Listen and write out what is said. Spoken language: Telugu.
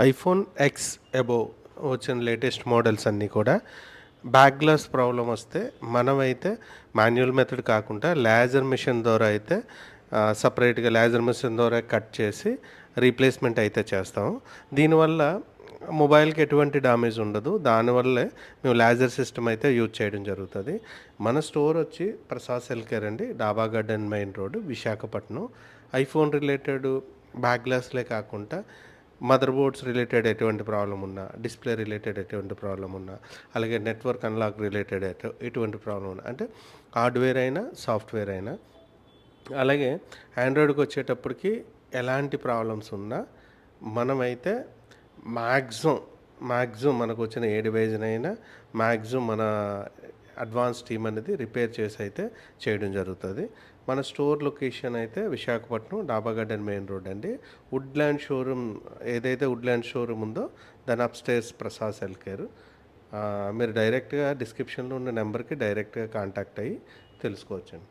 ఐఫోన్ ఎక్స్ అబోవ్ వచ్చిన లేటెస్ట్ మోడల్స్ అన్నీ కూడా బ్యాక్ గ్లాస్ ప్రాబ్లం వస్తే మనమైతే మాన్యువల్ మెథడ్ కాకుండా లేజర్ మిషన్ ద్వారా అయితే సపరేట్గా లేజర్ మిషన్ ద్వారా కట్ చేసి రీప్లేస్మెంట్ అయితే చేస్తాము. దీనివల్ల మొబైల్కి ఎటువంటి డ్యామేజ్ ఉండదు. దానివల్లే మేము లేజర్ సిస్టమ్ అయితే యూజ్ చేయడం జరుగుతుంది. మన స్టోర్ వచ్చి ప్రసాద్ సెల్ కేర్ అండి, Daba garden main road, Visakhapatnam. IPhone related back గ్లాస్లే కాకుండా మదర్ బోర్డ్స్ రిలేటెడ్ ఎటువంటి ప్రాబ్లం ఉన్నా, డిస్ప్లే రిలేటెడ్ ఎటువంటి ప్రాబ్లం ఉన్నా, అలాగే నెట్వర్క్ అన్లాక్ రిలేటెడ్ ఎటువంటి ప్రాబ్లం ఉన్నా, అంటే హార్డ్వేర్ అయినా సాఫ్ట్వేర్ అయినా, అలాగే ఆండ్రాయిడ్కి వచ్చేటప్పటికి ఎలాంటి ప్రాబ్లమ్స్ ఉన్నా మనమైతే మ్యాక్సిమం మనకు వచ్చిన ఏ డివైజ్నైనా మ్యాక్సిమం మన అడ్వాన్స్ టీమ్ అనేది రిపేర్ చేసి అయితే చేయడం జరుగుతుంది. మన స్టోర్ లొకేషన్ అయితే విశాఖపట్నం, డాబా గార్డెన్ మెయిన్ రోడ్ అండి. వుడ్ల్యాండ్ షోరూమ్, ఏదైతే వుడ్ల్యాండ్ షోరూమ్ ఉందో దాని అప్స్టేర్స్ ప్రసాద్ సెల్ కేర్. మీరు డైరెక్ట్గా డిస్క్రిప్షన్లో ఉన్న నెంబర్కి డైరెక్ట్గా కాంటాక్ట్ అయ్యి తెలుసుకోవచ్చండి.